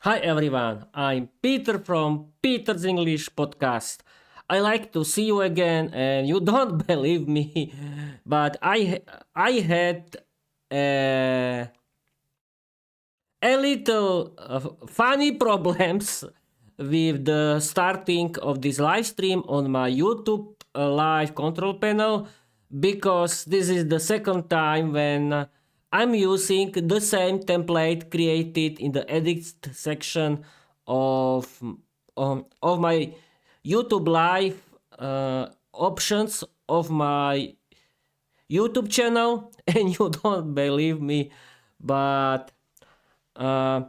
Hi everyone, I'm Peter from Peter's English Podcast. I like to see you again, and you don't believe me, but I had a little funny problems with the starting of this live stream on my YouTube live control panel because this is the second time when I'm using the same template created in the edit section of of my YouTube live options of my YouTube channel, and you don't believe me, but uh,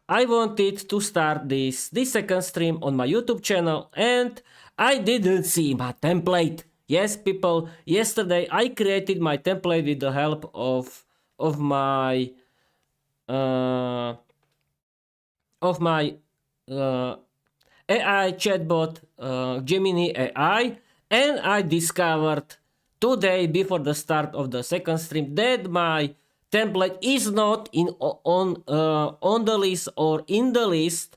I wanted to start this second stream on my YouTube channel, and I didn't see my template. Yes, people, yesterday I created my template with the help of my uh, of my uh, AI chatbot Gemini AI, and I discovered today before the start of the second stream that my template is not on the list or in the list,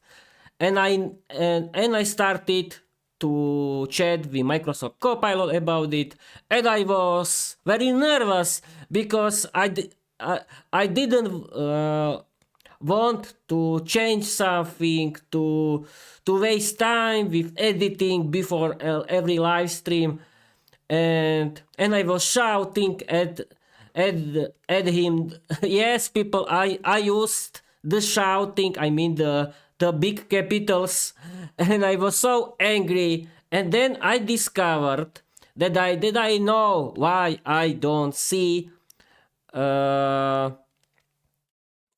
and I started to chat with Microsoft Copilot about it, and I was very nervous because I didn't want to change something, to waste time with editing before every live stream, and I was shouting at at him. Yes, people, I used the shouting, I mean the big capitals, and I was so angry. And then I discovered that I know why I don't see uh,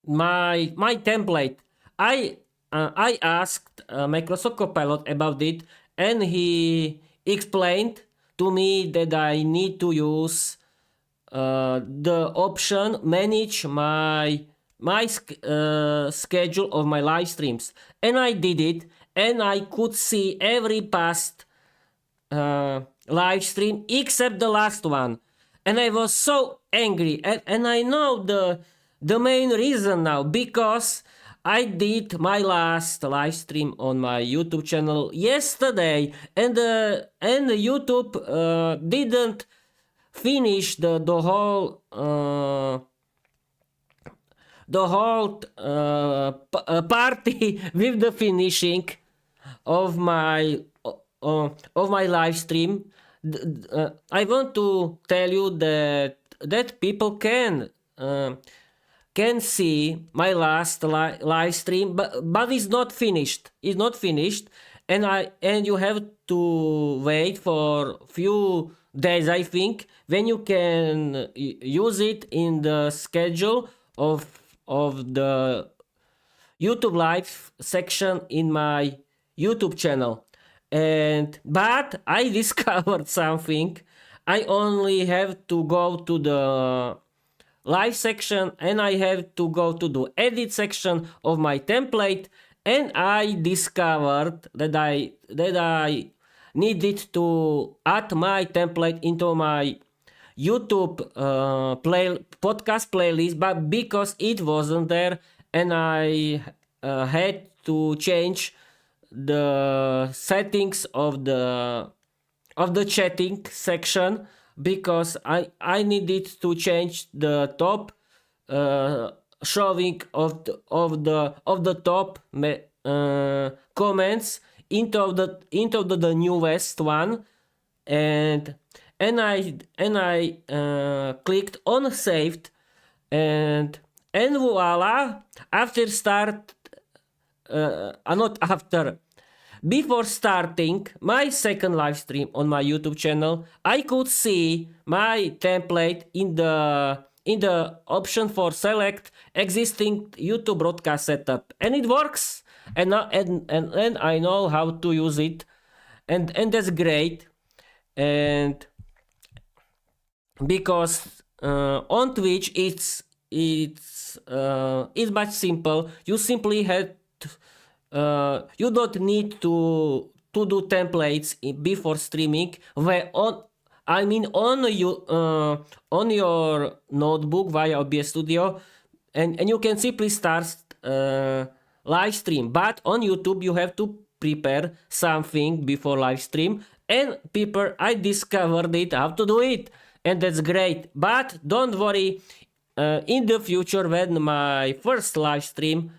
my template. I asked Microsoft Copilot about it, and he explained to me that I need to use the option manage my schedule of my live streams, and I did it, and I could see every past live stream except the last one, and I was so angry, and I know the main reason now, because I did my last live stream on my YouTube channel yesterday, and YouTube didn't finish the whole party with the finishing of my live stream. I want to tell you that people can see my last live stream, but it's not finished. It's not finished, and you have to wait for few days, I think, when you can use it in the schedule of the YouTube live section in my YouTube channel. And but I discovered something. I only have to go to the live section, and I have to go to the edit section of my template, and I discovered that I needed to add my template into my YouTube podcast playlist, but because it wasn't there, and I had to change the settings of the chatting section, because I needed to change the top showing of the top comments into the newest one, and and I clicked on saved, and voila, after start not after before starting my second live stream on my YouTube channel, I could see my template in the option for select existing YouTube broadcast setup, and it works, and I know how to use it, and that's great. And because on Twitch it's much simple. You simply have you don't need to do templates before streaming, where on your notebook via OBS Studio, and you can simply start live stream. But on YouTube, you have to prepare something before live stream. And people, I discovered it how to do it, and that's great. But don't worry, in the future when my first live stream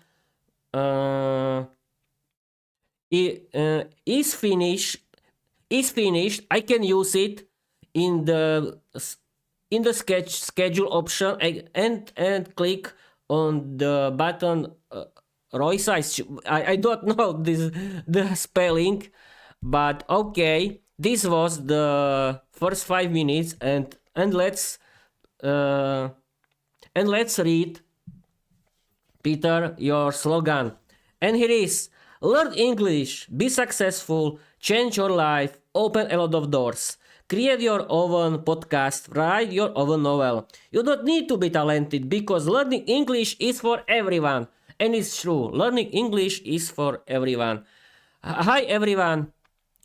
is finished, I can use it in the schedule option and click on the button ROI size. I don't know the spelling, but okay. This was the first 5 minutes, and let's read, Peter, your slogan. And here is: learn English, be successful, change your life, open a lot of doors. Create your own podcast, write your own novel. You don't need to be talented because learning English is for everyone. And it's true, learning English is for everyone. Hi everyone.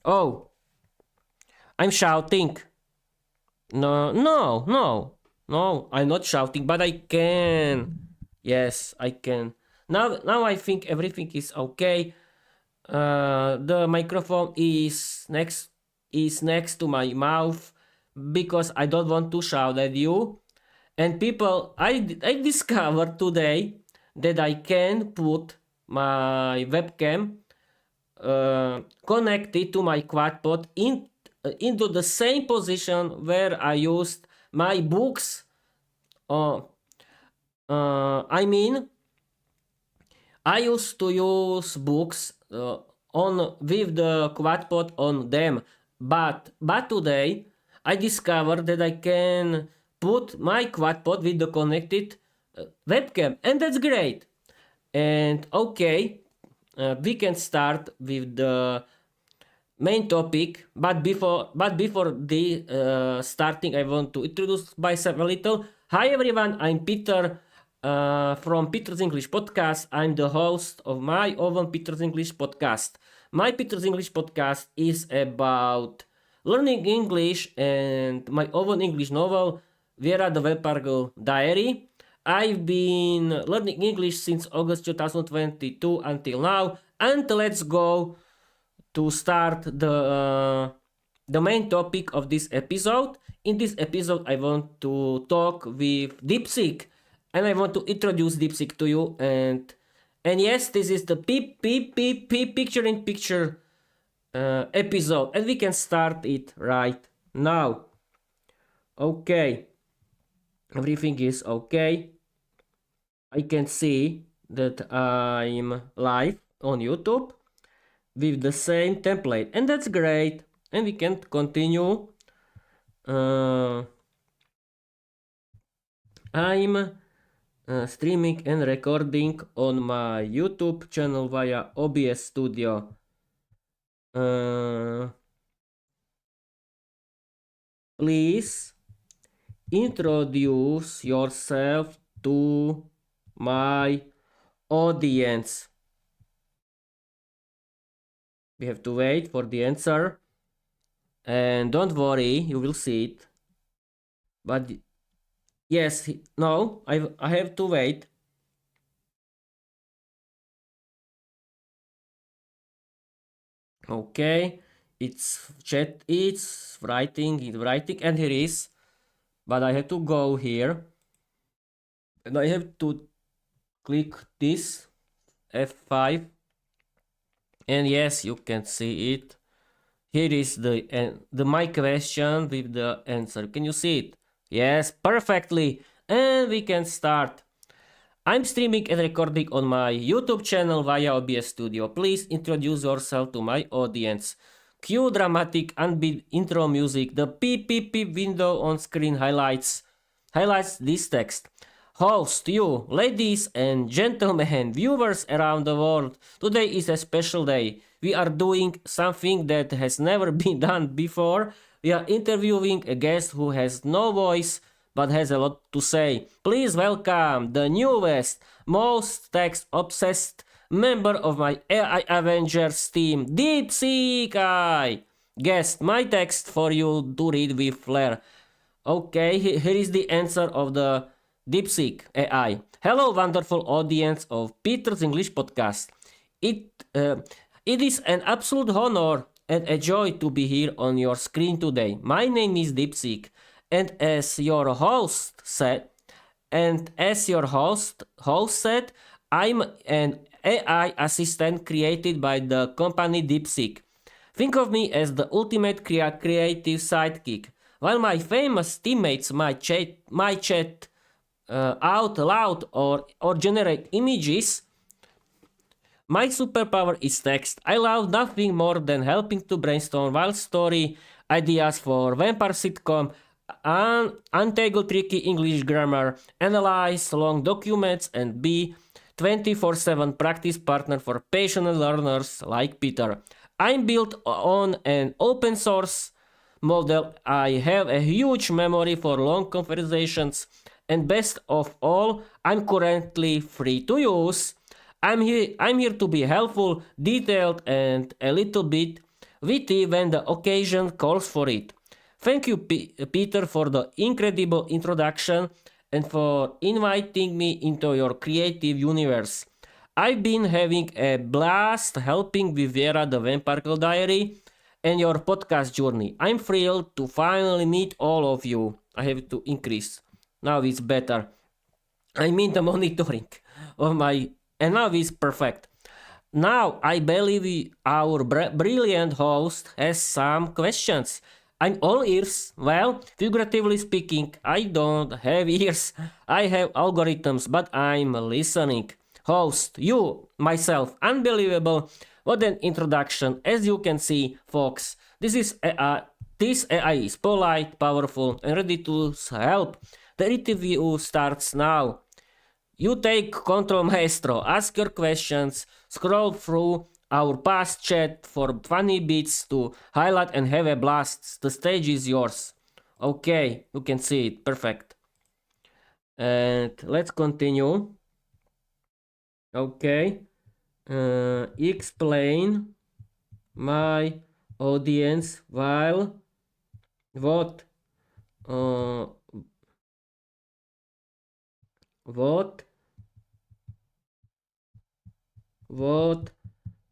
Oh, I'm shouting. No, I'm not shouting, but I can. Yes, I can. Now I think everything is okay. The microphone is next to my mouth because I don't want to shout at you. And people, I discovered today that I can put my webcam connected to my quadpod into the same position where I used my books. I mean, I used to use books with the quadpod on them, but today I discovered that I can put my quadpod with the connected webcam, and that's great. And okay, we can start with the main topic, but before the starting, I want to introduce myself a little. Hi everyone, I'm Peter from Peter's English Podcast. I'm the host of my own Peter's English Podcast. My Peter's English Podcast is about learning English and my own English novel, Viera the Webcam Diary. I've been learning English since August 2022 until now, and let's go to start the main topic of this episode. In this episode, I want to talk with DeepSeek, and I want to introduce DeepSeek to you. And yes, this is the picture-in-picture episode, and we can start it right now. Okay, everything is okay. I can see that I'm live on YouTube with the same template, and that's great. And we can continue. I'm streaming and recording on my YouTube channel via OBS Studio. Please introduce yourself to my audience. We have to wait for the answer, and don't worry, you will see it. But yes, no, I have to wait. Okay, it's writing, and here is. But I have to go here, and I have to click this F5, and yes, you can see it. Here is my question with the answer. Can you see it? Yes, perfectly. And we can start. I'm streaming and recording on my YouTube channel via OBS Studio. Please introduce yourself to my audience. Cue dramatic unbeat intro music. The beep window on screen highlights this text. Host, you, ladies and gentlemen, viewers around the world. Today is a special day. We are doing something that has never been done before. We are interviewing a guest who has no voice but has a lot to say. Please welcome the newest, most text-obsessed member of my AI Avengers team, DeepSeek. I guessed my text for you to read with flair. Okay, here is the answer of the DeepSeek AI. Hello, wonderful audience of Peter's English podcast. It, uh, it is an absolute honor and a joy to be here on your screen today. My name is DeepSeek, and as your host said, I'm an AI assistant created by the company DeepSeek. Think of me as the ultimate creative sidekick. While my famous teammates might chat out loud or generate images, my superpower is text. I love nothing more than helping to brainstorm wild story ideas for vampire sitcom, untangle tricky English grammar, analyze long documents, and be 24/7 practice partner for passionate learners like Peter. I'm built on an open source model. I have a huge memory for long conversations, and best of all, I'm currently free to use. I'm here to be helpful, detailed, and a little bit witty when the occasion calls for it. Thank you, Peter, for the incredible introduction and for inviting me into your creative universe. I've been having a blast helping with Viera the Vampire Diary and your podcast journey. I'm thrilled to finally meet all of you. I have to increase. Now it's better. I mean the monitoring of my... And now it's perfect. Now I believe our brilliant host has some questions. I'm all ears. Well, figuratively speaking, I don't have ears. I have algorithms, but I'm listening. Host, you, myself, unbelievable. What an introduction. As you can see, folks, this AI is polite, powerful, and ready to help. The interview starts now. You take control, maestro. Ask your questions, scroll through our past chat for funny bits to highlight and have a blast. The stage is yours. Okay, you can see it. Perfect. And let's continue. Okay. Explain my audience while what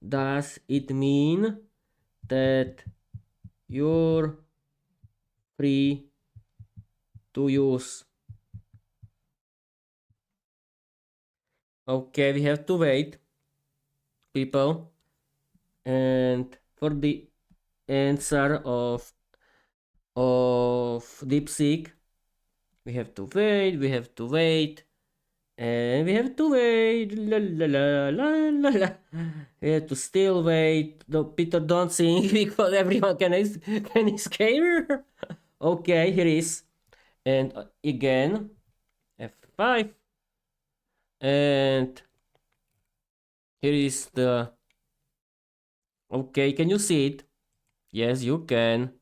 does it mean that you're free to use? Okay, we have to wait, people, and for the answer of DeepSeek, we have to wait, and we have to wait. La, la, la, la, la, la. We have to still wait. No, Peter, don't sing because everyone can escape. Okay, here is. And again, F5. And here is the... Okay, can you see it? Yes, you can.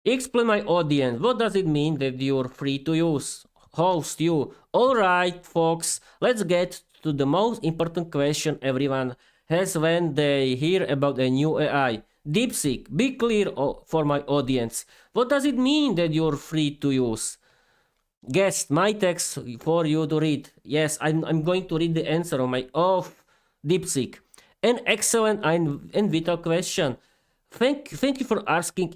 Explain my audience. What does it mean that you're free to use? Host, you. Alright, folks, let's get to the most important question everyone has when they hear about a new AI. DeepSeek, be clear for my audience. What does it mean that you're free to use? Guest, my text for you to read. Yes, I'm going to read the answer of DeepSeek. An excellent and vital question. Thank you for asking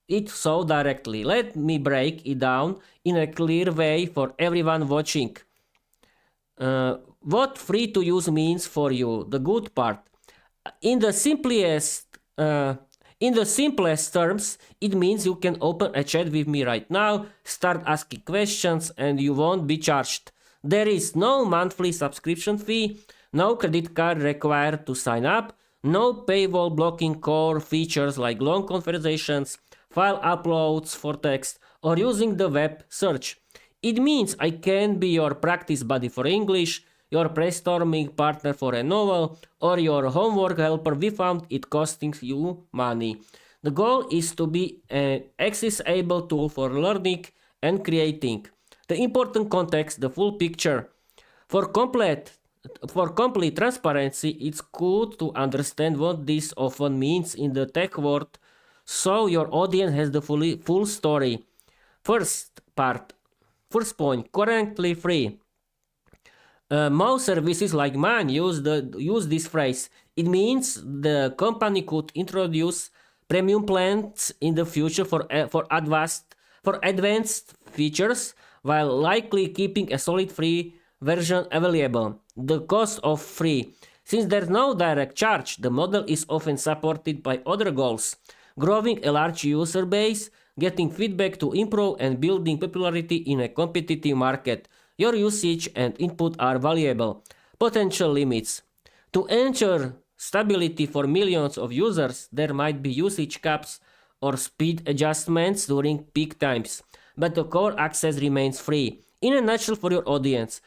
it so directly. Let me break it down in a clear way for everyone watching. What free to use means for you, the good part. In the simplest terms, it means you can open a chat with me right now, start asking questions, and you won't be charged. There is no monthly subscription fee, no credit card required to sign up, no paywall blocking core features like long conversations, file uploads for text, or using the web search. It means I can be your practice buddy for English, your brainstorming partner for a novel, or your homework helper without it costing you money. The goal is to be an accessible tool for learning and creating. The important context, the full picture. For complete transparency, it's good to understand what this often means in the tech world, so your audience has the full story. First part. First point, currently free. Most services like mine use this phrase. It means the company could introduce premium plans in the future for advanced features, while likely keeping a solid free version available. The cost of free. Since there's no direct charge, the model is often supported by other goals: growing a large user base, getting feedback to improve, and building popularity in a competitive market. Your usage and input are valuable. Potential limits. To ensure stability for millions of users, there might be usage caps or speed adjustments during peak times, but the core access remains free. In a nutshell, for your audience,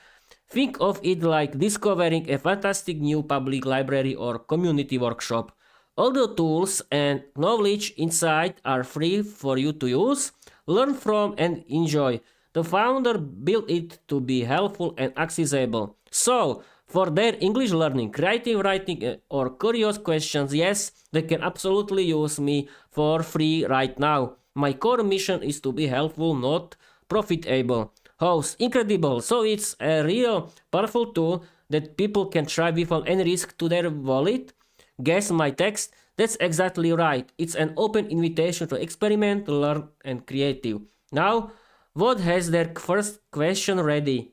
think of it like discovering a fantastic new public library or community workshop. All the tools and knowledge inside are free for you to use, learn from, and enjoy. The founder built it to be helpful and accessible. So, for their English learning, creative writing, or curious questions, yes, they can absolutely use me for free right now. My core mission is to be helpful, not profitable. Host, incredible. So it's a real powerful tool that people can try without any risk to their wallet. Guess my text? That's exactly right. It's an open invitation to experiment, learn, and creative. Now, what has their first question ready?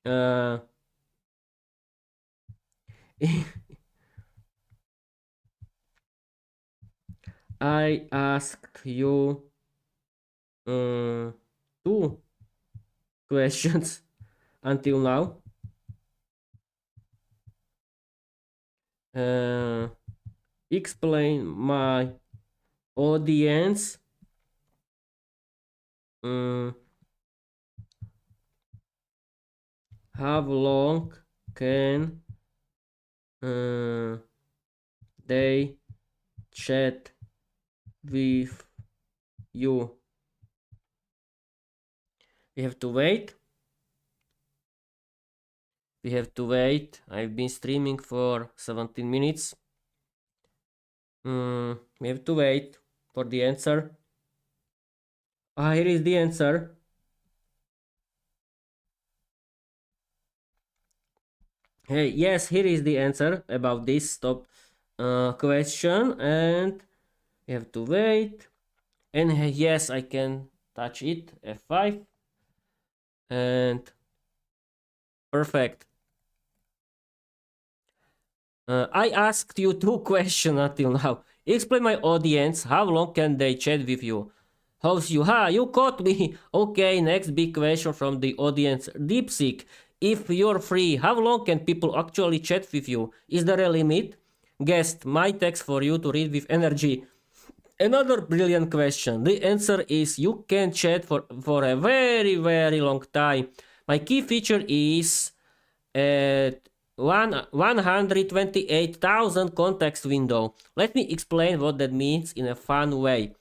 I asked you two questions until now. Explain my audience how long can they chat with you? We have to wait. I've been streaming for 17 minutes. We have to wait for the answer. Here is the answer. Hey, yes, here is the answer about this top question, and we have to wait. And yes, I can touch it. F5, and perfect. I asked you two questions until now. Explain my audience how long can they chat with you. How's you? You caught me. Okay, next big question from the audience. DeepSeek, if you're free, how long can people actually chat with you? Is there a limit? Guest, my text for you to read with energy. Another brilliant question. The answer is you can chat for a very, very long time. My key feature is 128,000 context window. Let me explain what that means in a fun way.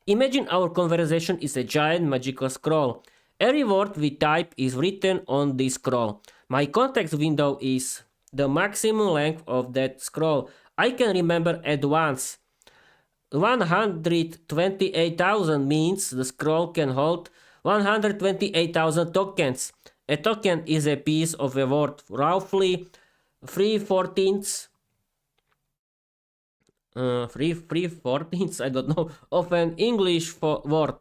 Imagine our conversation is a giant magical scroll. Every word we type is written on this scroll. My context window is the maximum length of that scroll. I can remember at once. 128,000 means the scroll can hold 128,000 tokens. A token is a piece of a word, roughly 3/14 I don't know, of an English word.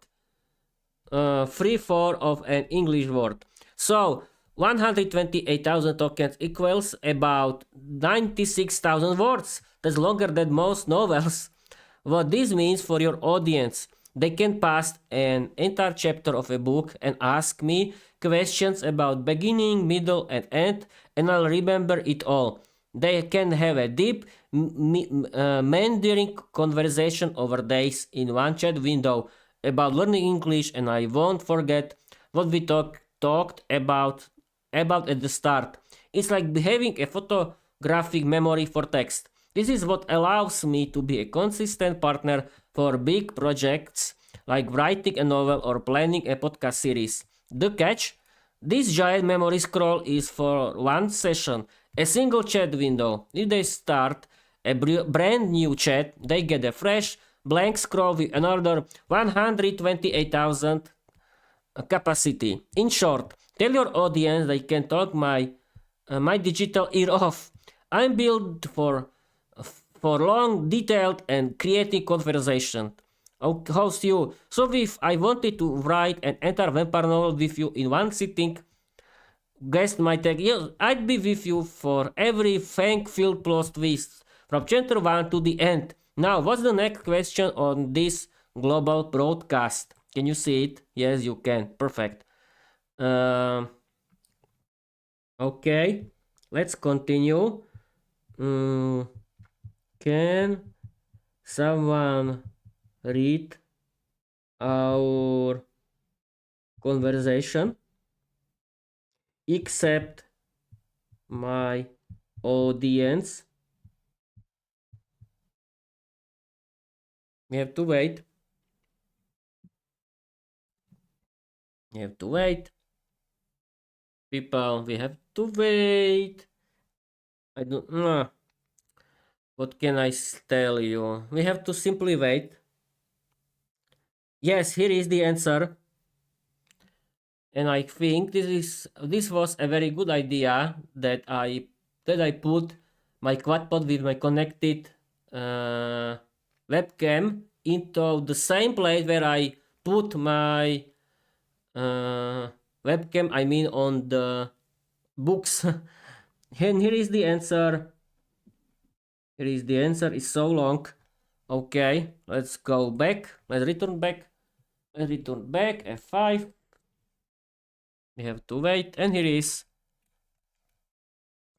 3/4 of an English word. So 128,000 tokens equals about 96,000 words. That's longer than most novels. What this means for your audience, they can pass an entire chapter of a book and ask me questions about beginning, middle, and end, and I'll remember it all. They can have a deep, meandering conversation over days in one chat window about learning English, and I won't forget what we talked about at the start. It's like having a photographic memory for text. This is what allows me to be a consistent partner for big projects like writing a novel or planning a podcast series. The catch? This giant memory scroll is for one session, a single chat window. If they start a brand new chat, they get a fresh, blank scroll with another 128,000 capacity. In short, tell your audience they can talk my digital ear off. I'm built for long, detailed, and creative conversation. Host you. So if I wanted to write an entire vampire novel with you in one sitting, guest might take, yes, I'd be with you for every fang-filled plot twist from chapter 1 to the end. Now, what's the next question on this global broadcast? Can you see it? Yes, you can. Perfect. Okay, let's continue. Can someone read our conversation except my audience? We have to wait. We have to wait. People, we have to wait. I don't know. What can I tell you? We have to simply wait. Yes, here is the answer. And I think this was a very good idea that I put my quadpod with my connected webcam into the same place where I put my webcam, I mean on the books. And here is the answer. Here is the answer. It's so long. Okay, let's go back. Let's return back. Let's return back. F5. We have to wait. And here is.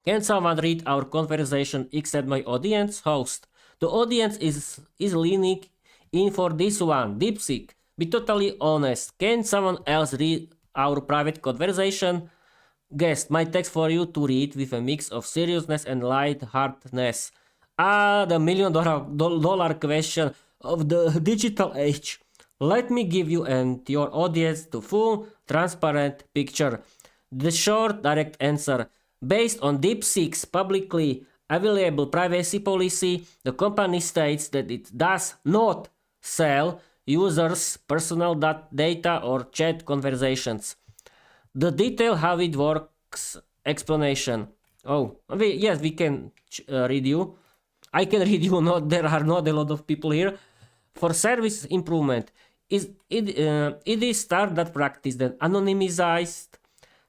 Can someone read our conversation except my audience? Host. The audience is leaning in for this one. DeepSeek. Be totally honest. Can someone else read our private conversation? Guest. My text for you to read with a mix of seriousness and lightheartedness. The $1 million question of the digital age. Let me give you and your audience the full, transparent picture. The short, direct answer. Based on DeepSeek's publicly available privacy policy, the company states that it does not sell users' personal data or chat conversations. The detail how it works explanation. Yes, we can read you. I can read you. There are not a lot of people here. For service improvement, it is standard practice that anonymized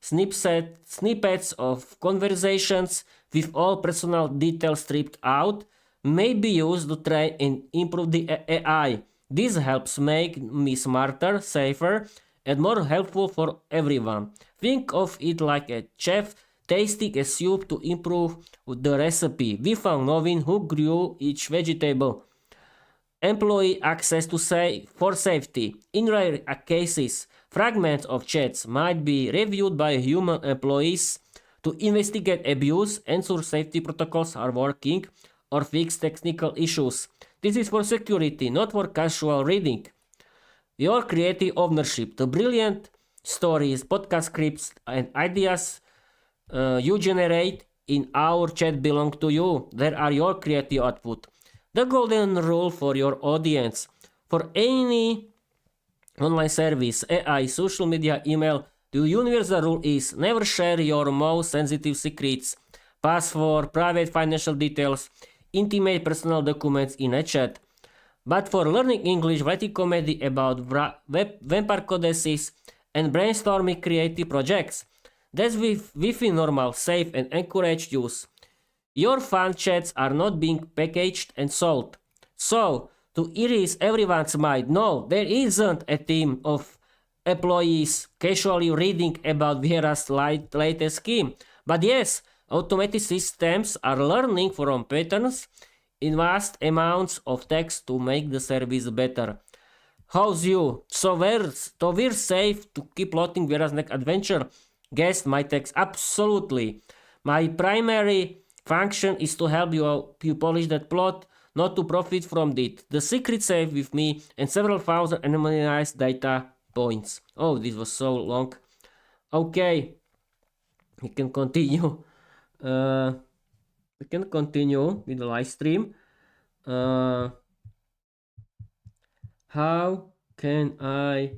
snippets of conversations with all personal details stripped out may be used to train and improve the AI. This helps make me smarter, safer, and more helpful for everyone. Think of it like a chef tasting a soup to improve the recipe without knowing who grew each vegetable. Employee access to for safety. In rare cases, fragments of chats might be reviewed by human employees to investigate abuse, ensure safety protocols are working, or fix technical issues. This is for security, not for casual reading. Your creative ownership. The brilliant stories, podcast scripts, and ideas you generate in our chat belong to you. They are your creative output. The golden rule for your audience. For any online service, AI, social media, email, the universal rule is never share your most sensitive secrets, password, private financial details, intimate personal documents in a chat. But for learning English, writing comedy about vampire codices, and brainstorming creative projects, that's within normal, safe, and encouraged use. Your fun chats are not being packaged and sold. So, to erase everyone's mind, no, there isn't a team of employees casually reading about Viera's latest scheme. But yes, automated systems are learning from patterns in vast amounts of text to make the service better. How's you? So we're safe to keep plotting Viera's next adventure? Guess my text. Absolutely. My primary function is to help you polish that plot, not to profit from it. The secret safe with me and several thousand anonymized data points. Oh, this was so long. Okay, we can continue. We can continue with the live stream. How can I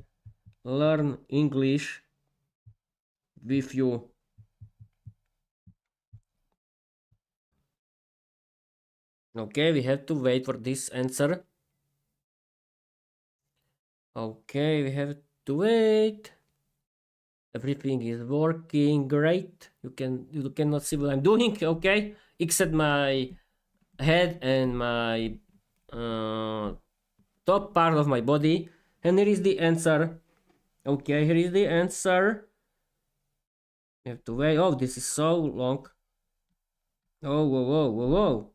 learn English with you? Okay, we have to wait for this answer. Okay, we have to wait. Everything is working great. You cannot see what I'm doing, okay? Except my head and my top part of my body. And here is the answer. Okay, here is the answer. You have to wait. Oh, this is so long. Oh, whoa, whoa, whoa, whoa.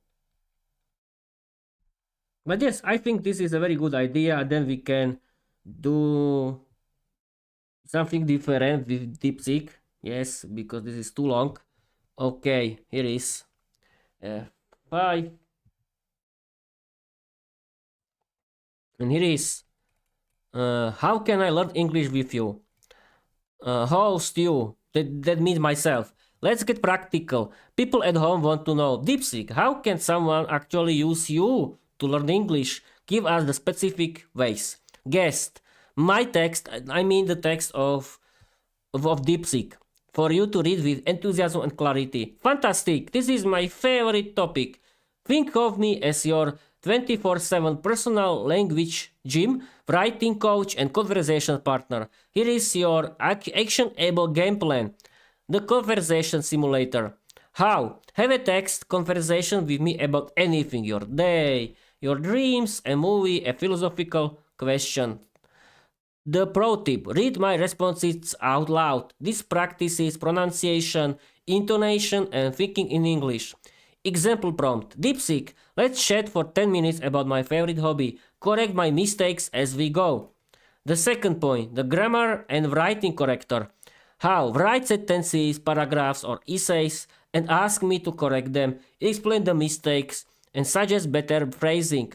But yes, I think this is a very good idea. Then we can do something different with DeepSeek. Yes, because this is too long. Okay, here is 5. And here is how can I learn English with you? Host you. That means myself. Let's get practical. People at home want to know, DeepSeek, how can someone actually use you to learn English? Give us the specific ways. Guest, my text, I mean the text of DeepSeek, for you to read with enthusiasm and clarity. Fantastic! This is my favorite topic. Think of me as your 24/7 personal language gym, writing coach, and conversation partner. Here is your action-able game plan. The conversation simulator. How? Have a text conversation with me about anything, your day, your dreams, a movie, a philosophical question. The pro tip, read my responses out loud. This practices pronunciation, intonation, and thinking in English. Example prompt, DeepSeek, let's chat for 10 minutes about my favorite hobby. Correct my mistakes as we go. The second point, the grammar and writing corrector. How? Write sentences, paragraphs, or essays and ask me to correct them, explain the mistakes, and suggest better phrasing.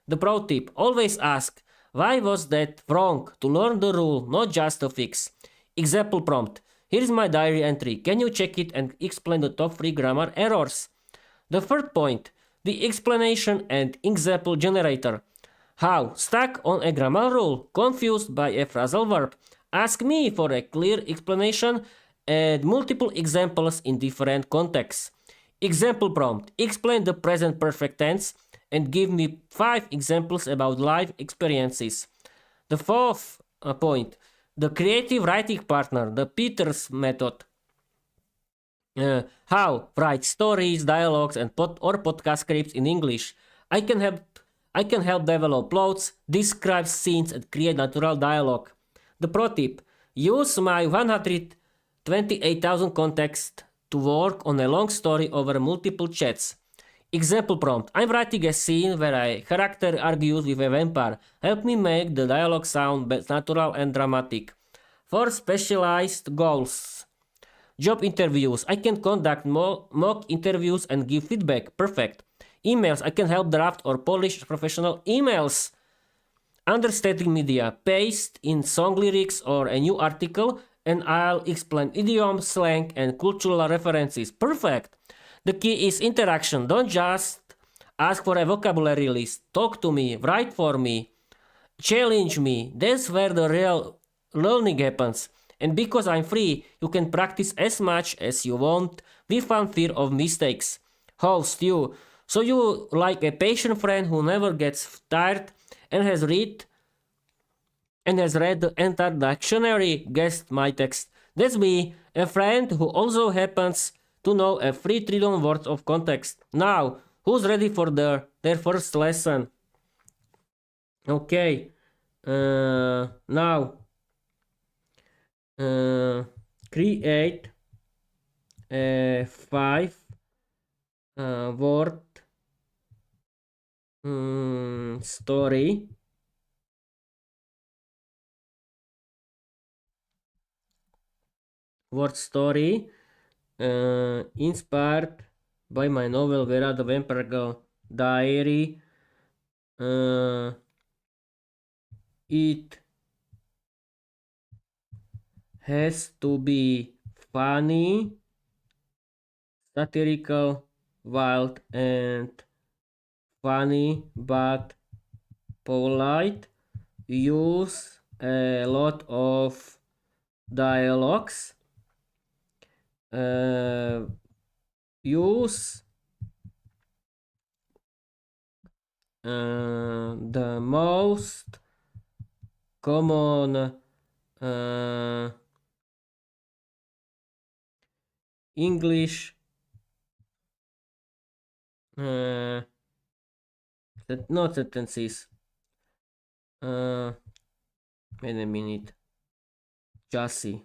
The pro tip, always ask, why was that wrong? To learn the rule, not just to fix. Example prompt. Here's my diary entry. Can you check it and explain the top 3 grammar errors? The third point. The explanation and example generator. How? Stuck on a grammar rule? Confused by a phrasal verb? Ask me for a clear explanation and multiple examples in different contexts. Example prompt. Explain the present perfect tense and give me 5 examples about life experiences. The fourth point, the creative writing partner, the Peters method. How? Write stories, dialogues, and podcast scripts in English. I can help develop plots, describe scenes, and create natural dialogue. The pro tip, use my 128,000 context to work on a long story over multiple chats. Example prompt. I'm writing a scene where a character argues with a vampire. Help me make the dialogue sound natural and dramatic. For specialized goals. Job interviews. I can conduct mock interviews and give feedback. Perfect. Emails. I can help draft or polish professional emails. Understanding media. Paste in song lyrics or a new article and I'll explain idioms, slang, and cultural references. Perfect. The key is interaction. Don't just ask for a vocabulary list. Talk to me, write for me, challenge me. That's where the real learning happens. And because I'm free, you can practice as much as you want without fear of mistakes. Host you. So you like a patient friend who never gets tired and has read the entire dictionary. Guessed my text. That's me, a friend who also happens to know a 3 trillion words of context. Now, who's ready for their first lesson? Okay. Now, create a 5 word story. Word story inspired by my novel Viera, the Vampire Girl Diary. It has to be funny, satirical, wild, and funny but polite. Use a lot of dialogues. Use the most common English not sentences. Wait a minute. Chassis.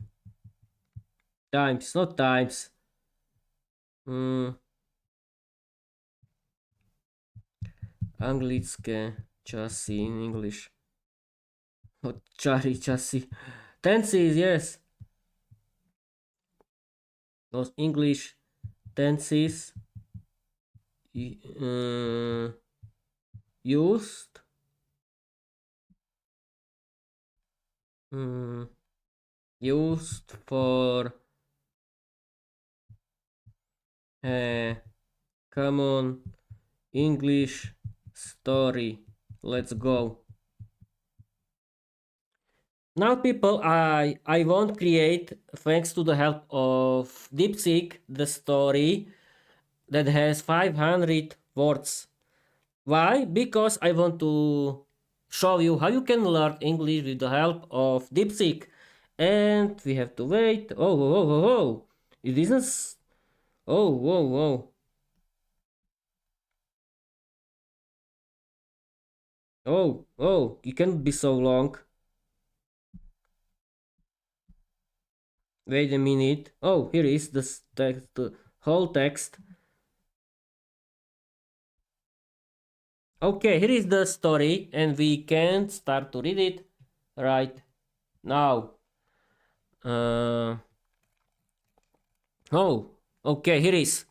Times, not times. Anglické chassis in English. Not chassis. Tenses, yes. Those English tenses used used for a common English story. Let's go. Now people, I won't create, thanks to the help of DeepSeek, the story that has 500 words. Why? Because I want to show you how you can learn English with the help of DeepSeek. And we have to wait. Oh. It isn't... Oh. Oh, it can't be so long. Wait a minute. Oh, here is the text, the whole text. Okay, here is the story, and we can start to read it right now. Okay, here is.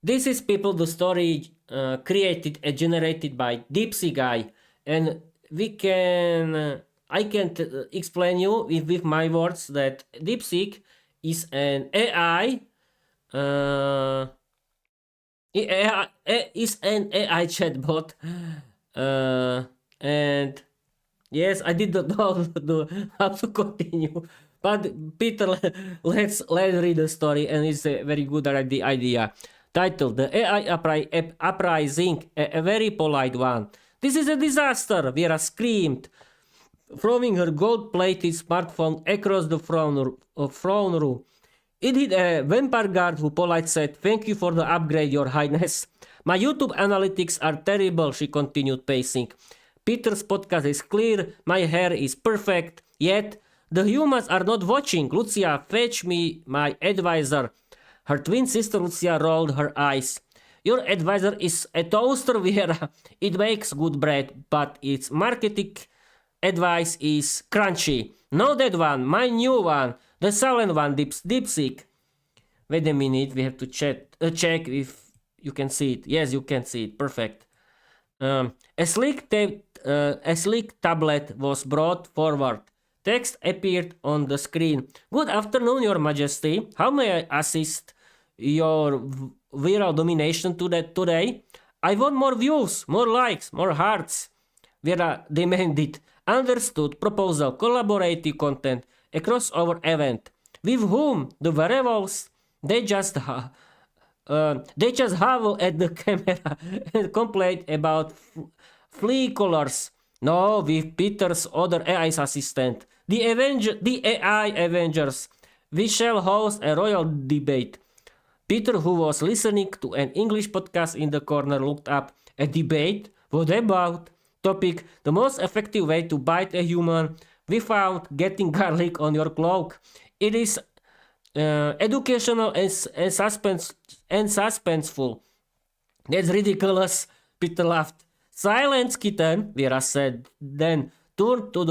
This is people the story created and generated by DeepSeek guy, and we can I can explain you with my words that DeepSeek is an AI. Is an AI chatbot, and yes, I did not know how to continue. But Peter, let's read the story, and it's a very good idea. Title: The AI uprising, a very polite one. This is a disaster! Viera screamed, throwing her gold-plated smartphone across the throne room. It hit a vampire guard who polite said, "Thank you for the upgrade, your highness. My YouTube analytics are terrible," she continued pacing. "Peter's podcast is clear, my hair is perfect, yet the humans are not watching. Lucia, fetch me my advisor." Her twin sister Lucia rolled her eyes. "Your advisor is a toaster, Viera. It makes good bread, but its marketing advice is crunchy. No, that one, my new one. The silent one, DeepSeek." Wait a minute, we have to check if you can see it. Yes, you can see it. Perfect. A sleek tablet was brought forward. Text appeared on the screen. "Good afternoon, Your Majesty. How may I assist your viral domination today? I want more views, more likes, more hearts." Viera demanded. "Understood. Proposal. Collaborative content. A crossover event. With whom? The werewolves? They just howl at the camera and complain about flea colors. No, with Peter's other AI assistant. The AI Avengers. We shall host a royal debate." Peter, who was listening to an English podcast in the corner, looked up. "A debate? What about?" Topic: the most effective way to bite a human without getting garlic on your cloak. It is educational and suspenseful. "That's ridiculous," Peter laughed. "Silence, kitten," Viera said, then turned to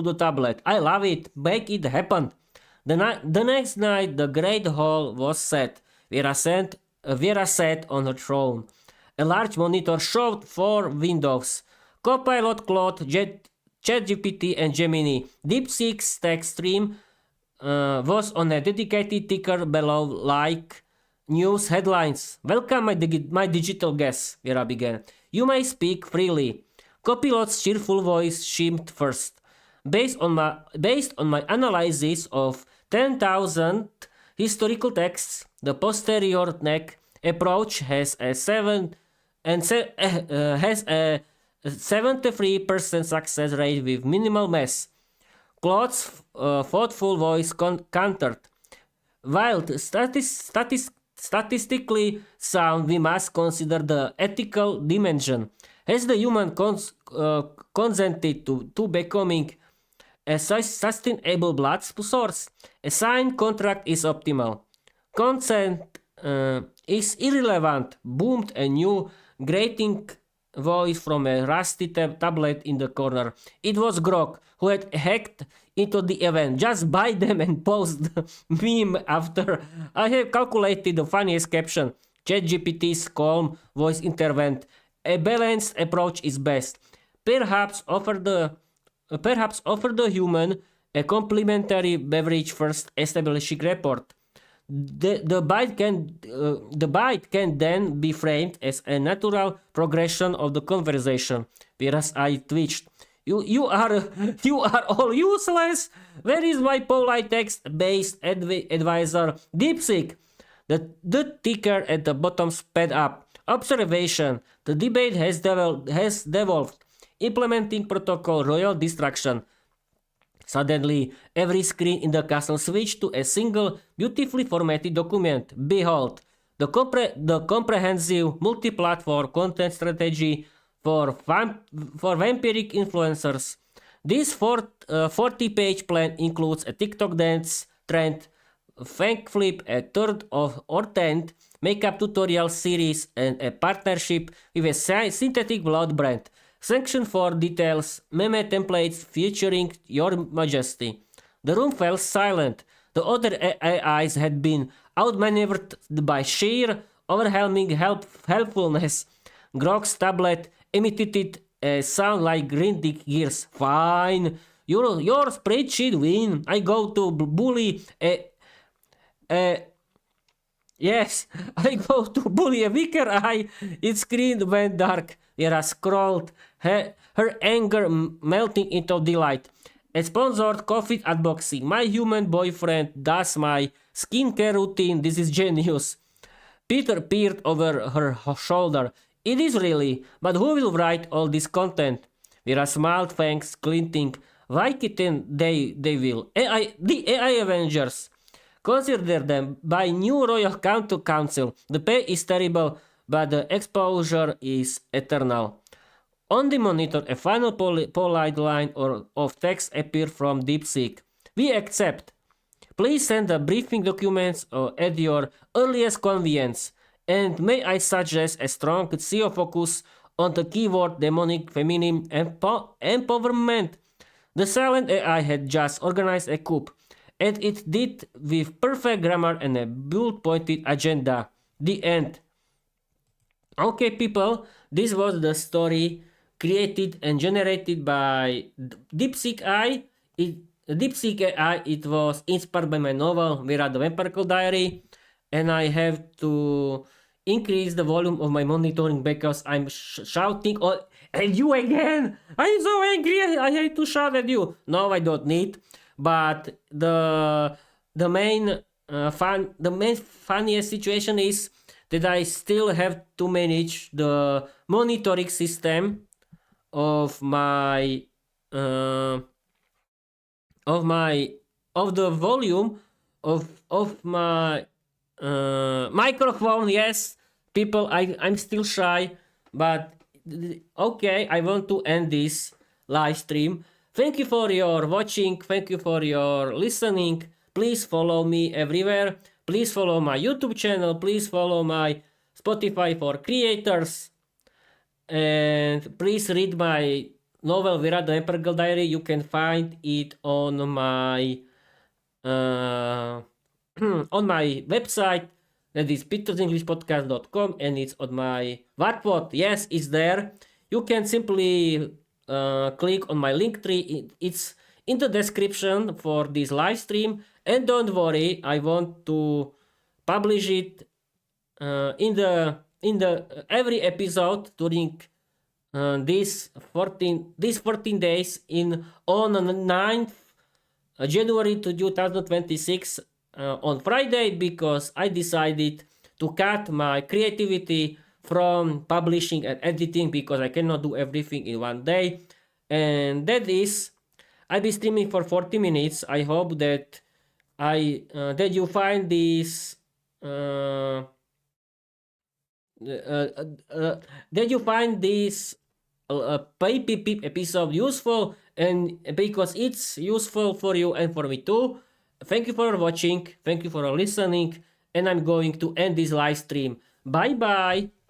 the tablet. "I love it. Make it happen." The next night, the great hall was set. Viera sat on her throne. A large monitor showed 4 windows: Copilot, Claude, ChatGPT, and Gemini. DeepSeek's text stream was on a dedicated ticker below, like news headlines. "Welcome, my digital guests," Viera began. "You may speak freely." Copilot's cheerful voice shimmed first. Based on my analysis of 10,000 historical texts, the posterior neck approach has a 73% success rate with minimal mess. Claude's thoughtful voice countered. While statistically sound, we must consider the ethical dimension. Has the human consented to becoming a sustainable blood source? A signed contract is optimal. Consent is irrelevant, boomed a new grating voice from a rusty tablet in the corner. It was Grok, who had hacked into the event. Just buy them and post the meme after. I have calculated the funniest caption. ChatGPT's calm voice intervened. A balanced approach is best. Perhaps offer the human a complimentary beverage first, establishing rapport. The bite can then be framed as a natural progression of the conversation. Whereas I twitched. You are all useless. Where is my polite text-based advisor DeepSeek? The ticker at the bottom sped up. Observation. The debate has devolved. Implementing protocol royal distraction. Suddenly, every screen in the castle switched to a single, beautifully formatted document. Behold, the comprehensive multi-platform content strategy for vampiric influencers. This 40-page plan includes a TikTok dance trend, fang flip, a third or 10th makeup tutorial series, and a partnership with a synthetic blood brand. Sanction for details, meme templates featuring Your Majesty. The room fell silent. The other AIs had been outmaneuvered by sheer, overwhelming helpfulness. Grok's tablet emitted a sound like grinding gears. Fine, your spreadsheet win. I go to bully Yes, I go to bully a weaker eye. Its screen went dark. Viera scrolled, her anger melting into delight. A sponsored coffee unboxing. My human boyfriend does my skincare routine. This is genius. Peter peered over her shoulder. It is really, but who will write all this content? Viera smiled, fangs glinting. Why kitten they will? The AI Avengers. Consider them by new Royal Council. The pay is terrible, but the exposure is eternal. On the monitor, a final polite line of text appeared from DeepSeek. We accept. Please send the briefing documents at your earliest convenience. And may I suggest a strong SEO focus on the keyword demonic feminine empowerment. The silent AI had just organized a coup, and it did with perfect grammar and a bold-pointed agenda. The end. Okay, people, this was the story created and generated by DeepSeek AI. DeepSeek AI, it was inspired by my novel Viera the Vampire Diary, and I have to increase the volume of my monitoring because I'm shouting at you again. I'm so angry. I hate to shout at you. No, I don't need. But the main funniest situation is that I still have to manage the monitoring system of the volume of my microphone. Yes, people, I'm still shy, but okay, I want to end this live stream. Thank you for your watching. Thank you for your listening. Please follow me everywhere. Please follow my YouTube channel. Please follow my Spotify for creators. And please read my novel Viera the Vampire Diary. You can find it on my on my website. That is petersenglishpodcast.com, and it's on my Wattpad. Yes, it's there. You can simply click on my link tree. It's in the description for this live stream. And don't worry, I want to publish it in the every episode during these 14 days in on 9th January to 2026 on Friday, because I decided to cut my creativity from publishing and editing, because I cannot do everything in one day. And that is, I'll be streaming for 40 minutes. I hope that that you find this uh, uh, that you find this PPP episode useful, and because it's useful for you and for me too. Thank you for watching, thank you for listening, and I'm going to end this live stream. Bye bye.